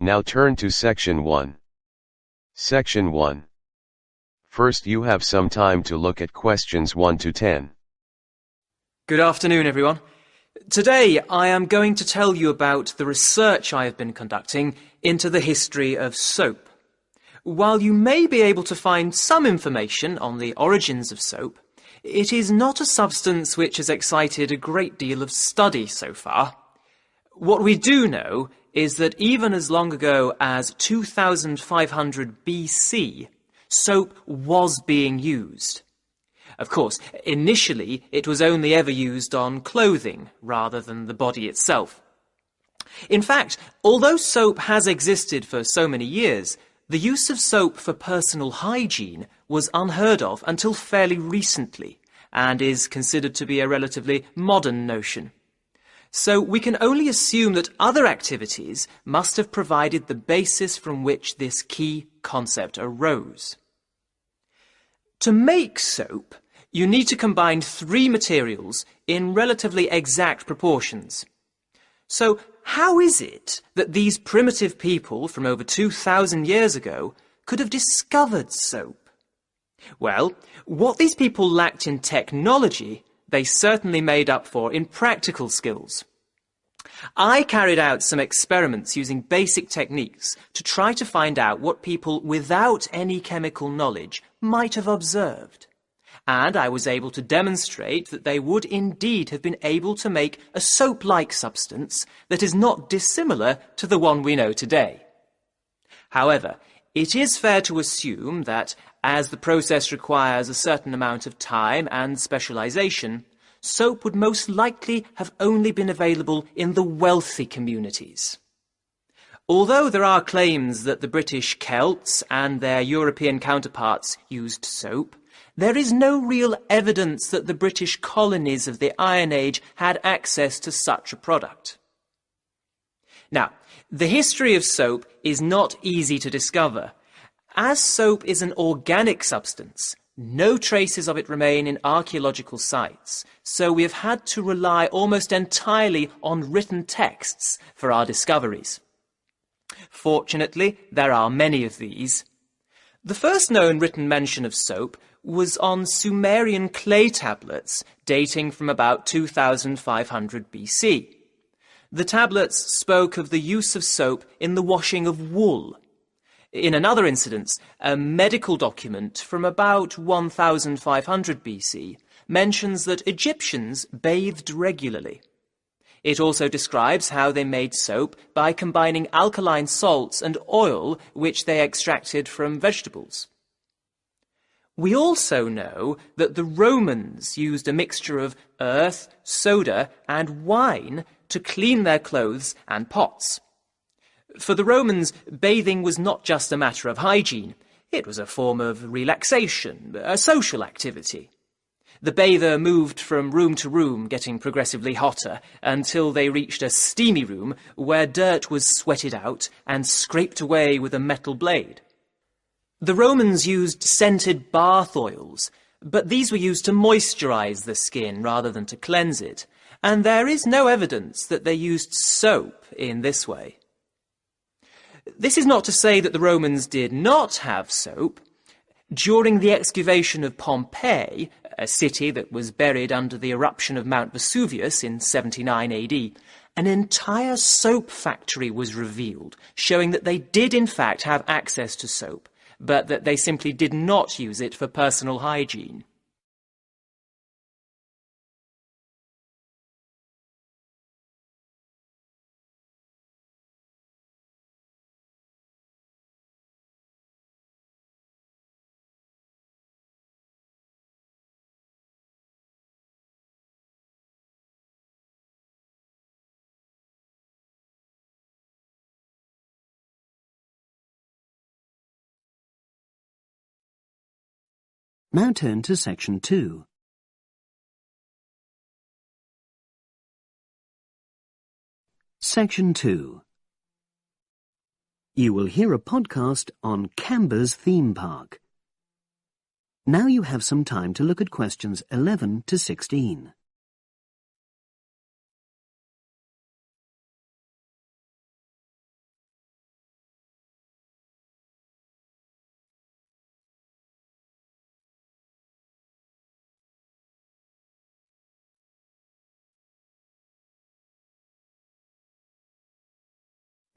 Now turn to Section 1. Section 1. First you have some time to look at questions 1 to 10. Good afternoon, everyone. Today I am going to tell you about the research I have been conducting into the history of soap. While you may be able to find some information on the origins of soap, it is not a substance which has excited a great deal of study so far. What we do know is that even as long ago as 2500 BC, soap was being used. Of course, initially it was only ever used on clothing rather than the body itself. In fact, although soap has existed for so many years, the use of soap for personal hygiene was unheard of until fairly recently, and is considered to be a relatively modern notion. So we can only assume that other activities must have provided the basis from which this key concept arose. To make soap, you need to combine 3 materials in relatively exact proportions. So how is it that these primitive people from over 2,000 years ago could have discovered soap? Well, what these people lacked in technology, they certainly made up for in practical skills. I carried out some experiments using basic techniques to try to find out what people without any chemical knowledge might have observed. And I was able to demonstrate that they would indeed have been able to make a soap-like substance that is not dissimilar to the one we know today. However, it is fair to assume that, as the process requires a certain amount of time and specialization, soap would most likely have only been available in the wealthy communities. Although there are claims that the British Celts and their European counterparts used soap, there is no real evidence that the British colonies of the Iron Age had access to such a product. Now, the history of soap is not easy to discover. As soap is an organic substance, no traces of it remain in archaeological sites, so we have had to rely almost entirely on written texts for our discoveries. Fortunately, there are many of these. The first known written mention of soap was on Sumerian clay tablets dating from about 2500 BC. The tablets spoke of the use of soap in the washing of wool. In another incident, a medical document from about 1500 BC mentions that Egyptians bathed regularly. It also describes how they made soap by combining alkaline salts and oil which they extracted from vegetables. We also know that the Romans used a mixture of earth, soda, and wine to clean their clothes and pots. For the Romans, bathing was not just a matter of hygiene. It was a form of relaxation, a social activity. The bather moved from room to room, getting progressively hotter, until they reached a steamy room where dirt was sweated out and scraped away with a metal blade. The Romans used scented bath oils, but these were used to moisturize the skin rather than to cleanse it, and there is no evidence that they used soap in this way. This is not to say that the Romans did not have soap. During the excavation of Pompeii, a city that was buried under the eruption of Mount Vesuvius in 79 AD, an entire soap factory was revealed, showing that they did in fact have access to soap, but that they simply did not use it for personal hygiene. Now turn to Section 2. Section 2. You will hear a podcast on Canberra's theme park. Now you have some time to look at questions 11 to 16.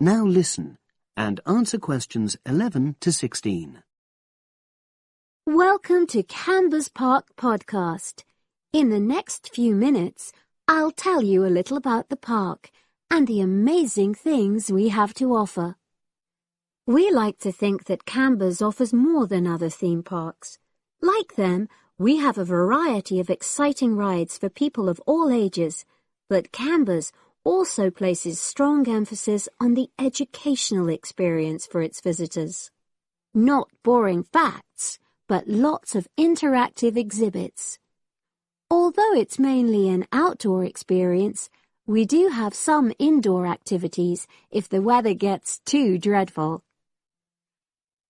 Now listen and answer questions 11 to 16. Welcome to Cambers Park Podcast. In the next few minutes, I'll tell you a little about the park and the amazing things we have to offer. We like to think that Cambers offers more than other theme parks. Like them, we have a variety of exciting rides for people of all ages, but Cambers also places strong emphasis on the educational experience for its visitors. Not boring facts, but lots of interactive exhibits. Although it's mainly an outdoor experience, we do have some indoor activities if the weather gets too dreadful.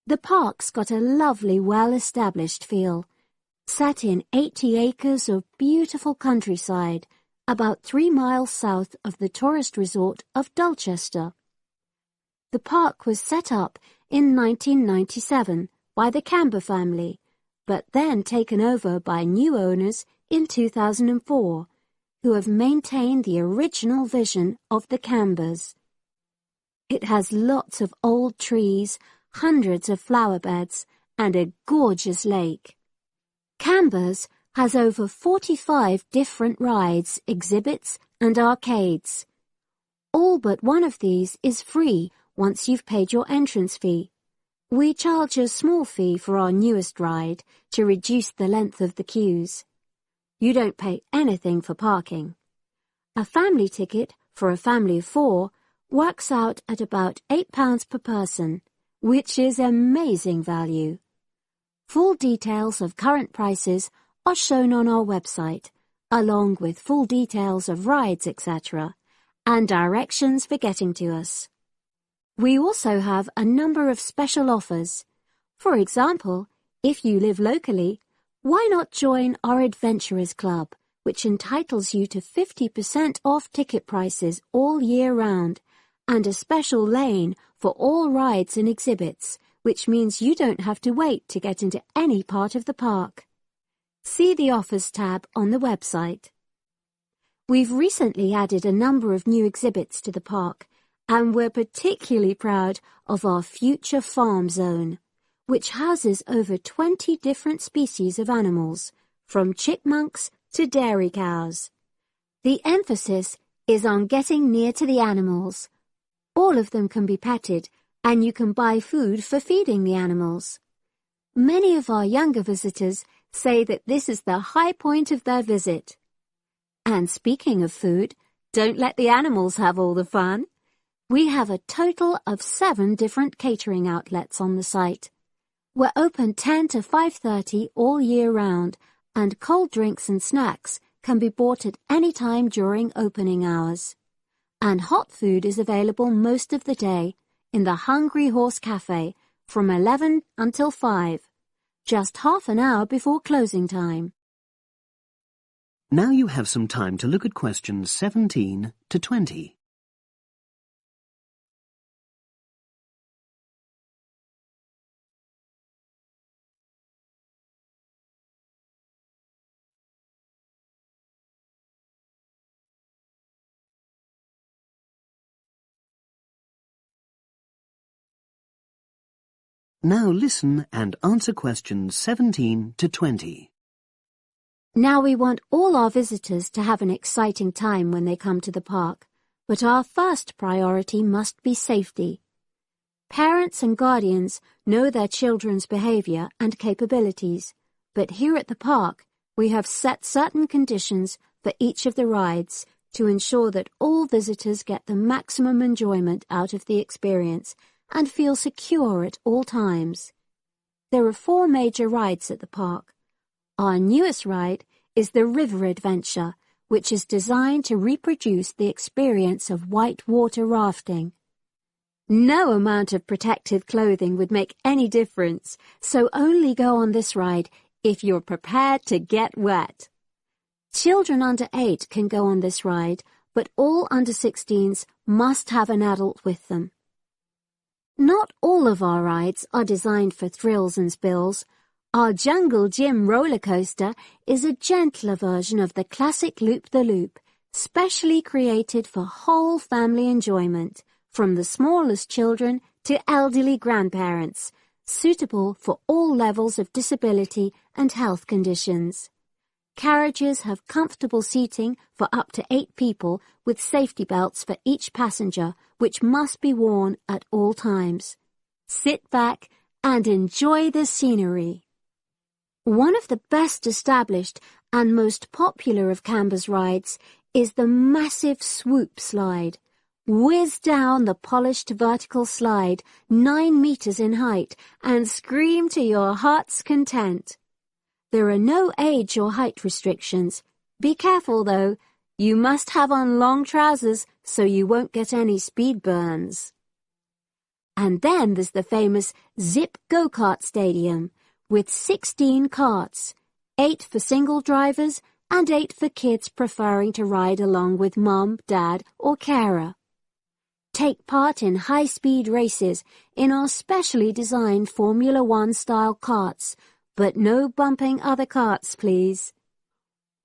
The park's got a lovely, well-established feel, set in 80 acres of beautiful countryside, about 3 miles south of the tourist resort of Dulchester. The park was set up in 1997 by the Camber family, but then taken over by new owners in 2004, who have maintained the original vision of the Cambers. It has lots of old trees, hundreds of flower beds, and a gorgeous lake. Cambers has over 45 different rides, exhibits, and arcades. All but one of these is free once you've paid your entrance fee. We charge a small fee for our newest ride to reduce the length of the queues. You don't pay anything for parking. A family ticket for a family of 4 works out at about £8 per person, which is amazing value. Full details of current prices are shown on our website, along with full details of rides, etc., and directions for getting to us. We also have a number of special offers. For example, if you live locally, why not join our Adventurers Club, which entitles you to 50% off ticket prices all year round, and a special lane for all rides and exhibits, which means you don't have to wait to get into any part of the park. See the Offers tab on the website. We've recently added a number of new exhibits to the park, and we're particularly proud of our Future Farm Zone, which houses over 20 different species of animals, from chipmunks to dairy cows. The emphasis is on getting near to the animals. All of them can be petted, and you can buy food for feeding the animals. Many of our younger visitors say that this is the high point of their visit. And speaking of food, don't let the animals have all the fun. We have a total of 7 different catering outlets on the site. We're open 10 to 5:30 all year round, and cold drinks and snacks can be bought at any time during opening hours. And hot food is available most of the day in the Hungry Horse Cafe from 11 until 5, just half an hour before closing time. Now you have some time to look at questions 17 to 20. Now listen and answer questions 17 to 20. Now we want all our visitors to have an exciting time when they come to the park, but our first priority must be safety. Parents and guardians know their children's behavior and capabilities, but here at the park we have set certain conditions for each of the rides to ensure that all visitors get the maximum enjoyment out of the experience and feel secure at all times. There are 4 major rides at the park. Our newest ride is the River Adventure, which is designed to reproduce the experience of whitewater rafting. No amount of protective clothing would make any difference, so only go on this ride if you're prepared to get wet. Children under 8 can go on this ride, but all under 16s must have an adult with them. Not all of our rides are designed for thrills and spills. Our Jungle Gym roller coaster is a gentler version of the classic Loop-the-Loop, specially created for whole family enjoyment, from the smallest children to elderly grandparents, suitable for all levels of disability and health conditions. Carriages have comfortable seating for up to 8 people with safety belts for each passenger, which must be worn at all times. Sit back and enjoy the scenery. One of the best established and most popular of Canberra's rides is the massive swoop slide. Whiz down the polished vertical slide 9 meters in height and scream to your heart's content. There are no age or height restrictions. Be careful though, you must have on long trousers so you won't get any speed burns. And then there's the famous Zip Go-Kart Stadium with 16 karts, 8 for single drivers and 8 for kids preferring to ride along with mum, dad or carer. Take part in high-speed races in our specially designed Formula One style karts, but no bumping other karts, please.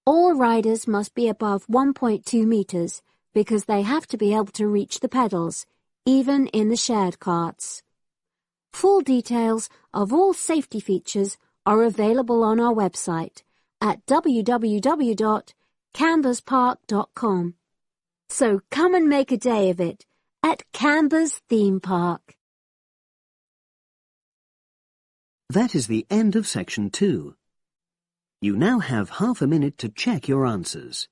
All riders must be above 1.2 meters because they have to be able to reach the pedals, even in the shared karts. Full details of all safety features are available on our website at www.canberraspark.com. So come and make a day of it at Canberra's theme park. That is the end of section 2. You now have half a minute to check your answers.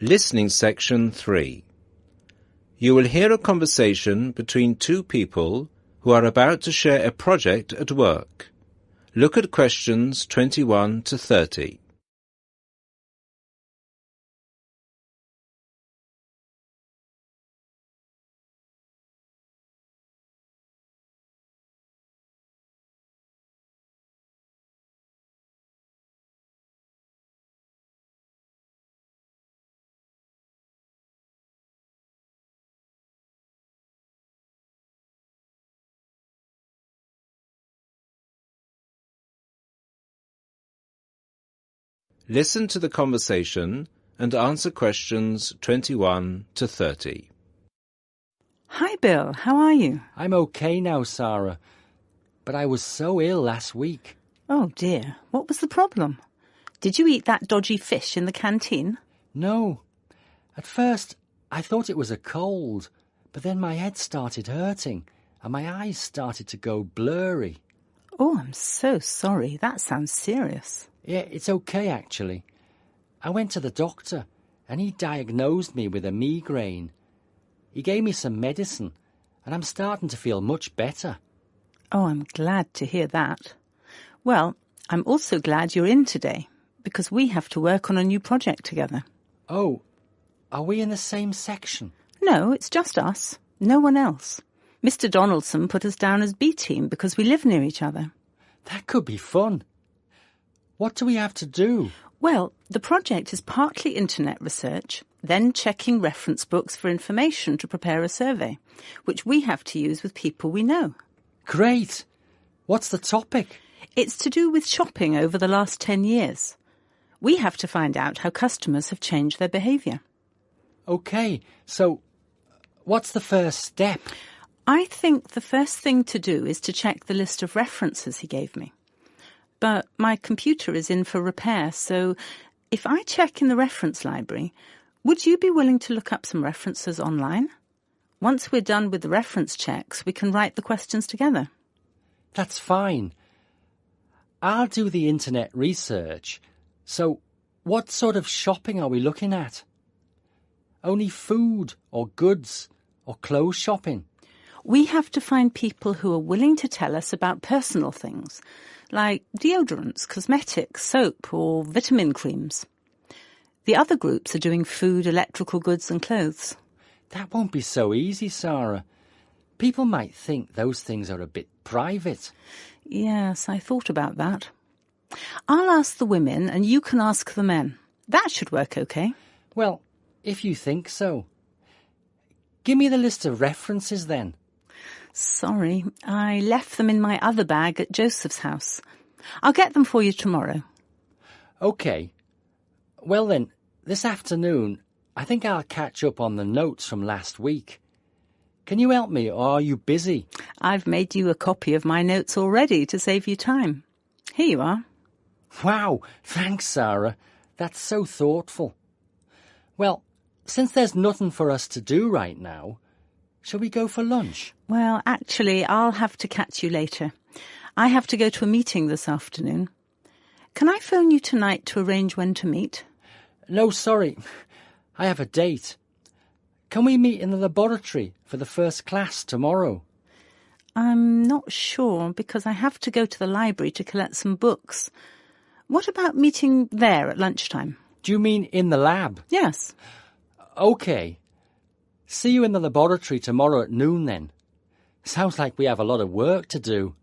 Listening section 3. You will hear a conversation between 2 people who are about to share a project at work. Look at questions 21 to 30. Listen to the conversation and answer questions 21 to 30. Hi, Bill. How are you? I'm okay now, Sarah, but I was so ill last week. Oh, dear. What was the problem? Did you eat that dodgy fish in the canteen? No. At first, I thought it was a cold, but then my head started hurting and my eyes started to go blurry. Oh, I'm so sorry. That sounds serious. Yeah, it's okay, actually. I went to the doctor and he diagnosed me with a migraine. He gave me some medicine and I'm starting to feel much better. Oh, I'm glad to hear that. Well, I'm also glad you're in today because we have to work on a new project together. Oh, are we in the same section? No, it's just us. No one else. Mr. Donaldson put us down as B team because we live near each other. That could be fun. What do we have to do? Well, the project is partly internet research, then checking reference books for information to prepare a survey, which we have to use with people we know. Great! What's the topic? It's to do with shopping over the last 10 years. We have to find out how customers have changed their behaviour. OK, so what's the first step? I think the first thing to do is to check the list of references he gave me. But my computer is in for repair, so if I check in the reference library, would you be willing to look up some references online? Once we're done with the reference checks, we can write the questions together. That's fine. I'll do the internet research. So, what sort of shopping are we looking at? Only food or goods or clothes shopping? We have to find people who are willing to tell us about personal things, like deodorants, cosmetics, soap or vitamin creams. The other groups are doing food, electrical goods and clothes. That won't be so easy, Sarah. People might think those things are a bit private. Yes, I thought about that. I'll ask the women and you can ask the men. That should work okay. Well, if you think so. Give me the list of references then. Sorry, I left them in my other bag at Joseph's house. I'll get them for you tomorrow. OK. Well then, this afternoon, I think I'll catch up on the notes from last week. Can you help me, or are you busy? I've made you a copy of my notes already to save you time. Here you are. Wow, thanks, Sarah. That's so thoughtful. Well, since there's nothing for us to do right now, shall we go for lunch? Well, actually, I'll have to catch you later. I have to go to a meeting this afternoon. Can I phone you tonight to arrange when to meet? No, sorry. I have a date. Can we meet in the laboratory for the first class tomorrow? I'm not sure because I have to go to the library to collect some books. What about meeting there at lunchtime? Do you mean in the lab? Yes. OK. See you in the laboratory tomorrow at noon then. Sounds like we have a lot of work to do.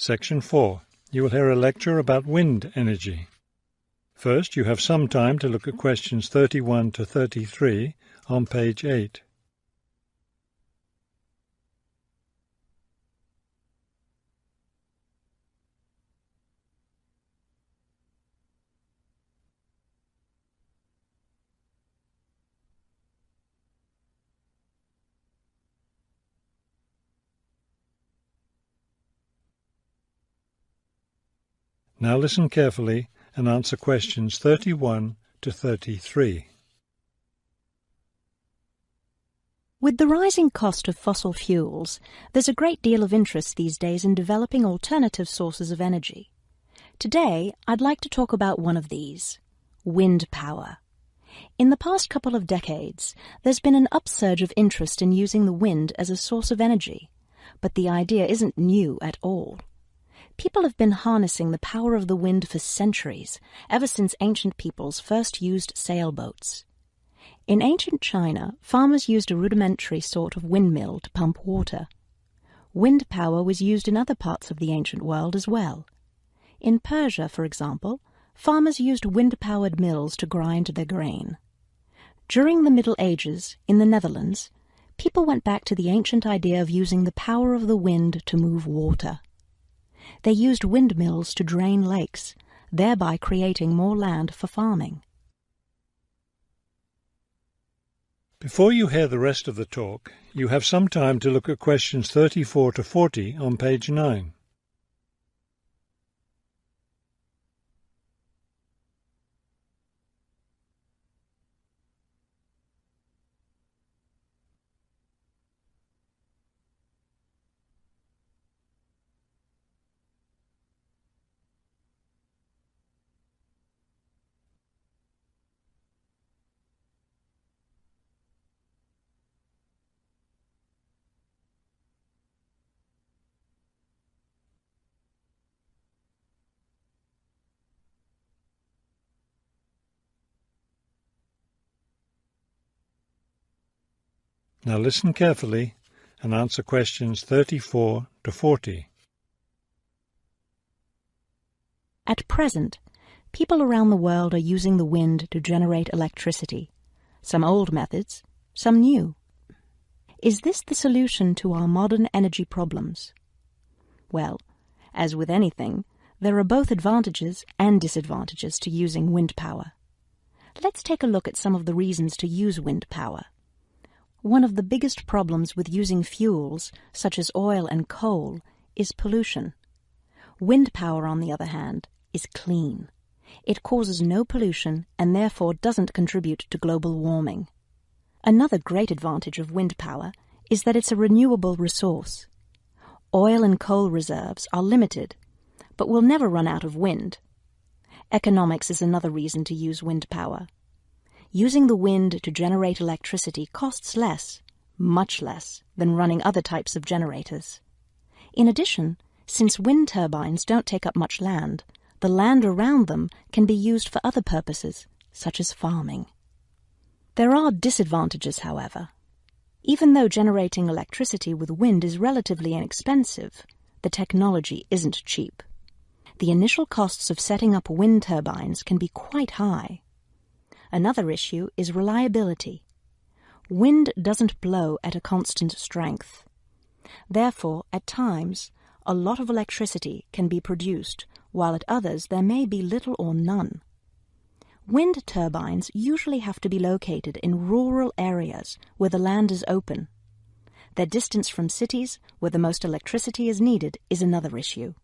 Section 4. You will hear a lecture about wind energy. First, you have some time to look at questions 31 to 33 on page 8. Now listen carefully and answer questions 31 to 33. With the rising cost of fossil fuels, there's a great deal of interest these days in developing alternative sources of energy. Today, I'd like to talk about one of these, wind power. In the past couple of decades, there's been an upsurge of interest in using the wind as a source of energy, but the idea isn't new at all. People have been harnessing the power of the wind for centuries, ever since ancient peoples first used sailboats. In ancient China, farmers used a rudimentary sort of windmill to pump water. Wind power was used in other parts of the ancient world as well. In Persia, for example, farmers used wind-powered mills to grind their grain. During the Middle Ages, in the Netherlands, people went back to the ancient idea of using the power of the wind to move water. They used windmills to drain lakes, thereby creating more land for farming. Before you hear the rest of the talk, you have some time to look at questions 34 to 40 on page 9. Now listen carefully and answer questions 34 to 40. At present, people around the world are using the wind to generate electricity, some old methods, some new. Is this the solution to our modern energy problems? Well, as with anything, there are both advantages and disadvantages to using wind power. Let's take a look at some of the reasons to use wind power. One of the biggest problems with using fuels, such as oil and coal, is pollution. Wind power, on the other hand, is clean. It causes no pollution and therefore doesn't contribute to global warming. Another great advantage of wind power is that it's a renewable resource. Oil and coal reserves are limited, but will never run out of wind. Economics is another reason to use wind power. Using the wind to generate electricity costs less, much less, than running other types of generators. In addition, since wind turbines don't take up much land, the land around them can be used for other purposes, such as farming. There are disadvantages, however. Even though generating electricity with wind is relatively inexpensive, the technology isn't cheap. The initial costs of setting up wind turbines can be quite high. Another issue is reliability. Wind doesn't blow at a constant strength. Therefore, at times, a lot of electricity can be produced, while at others there may be little or none. Wind turbines usually have to be located in rural areas where the land is open. Their distance from cities, where the most electricity is needed, is another issue.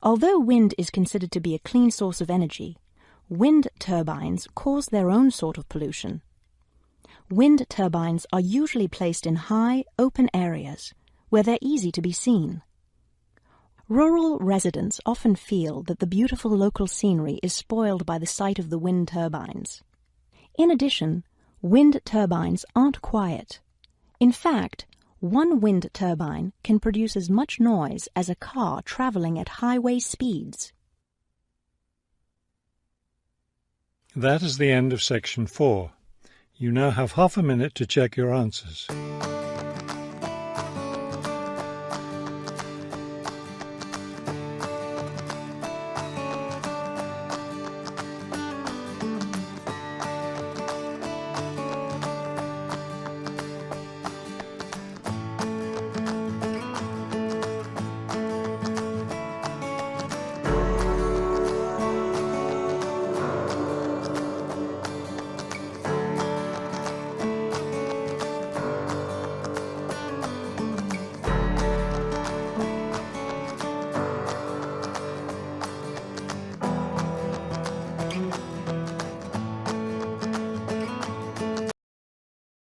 Although wind is considered to be a clean source of energy, wind turbines cause their own sort of pollution. Wind turbines are usually placed in high, open areas where they're easy to be seen. Rural residents often feel that the beautiful local scenery is spoiled by the sight of the wind turbines. In addition, wind turbines aren't quiet. In fact, one wind turbine can produce as much noise as a car traveling at highway speeds. That is the end of section 4. You now have half a minute to check your answers.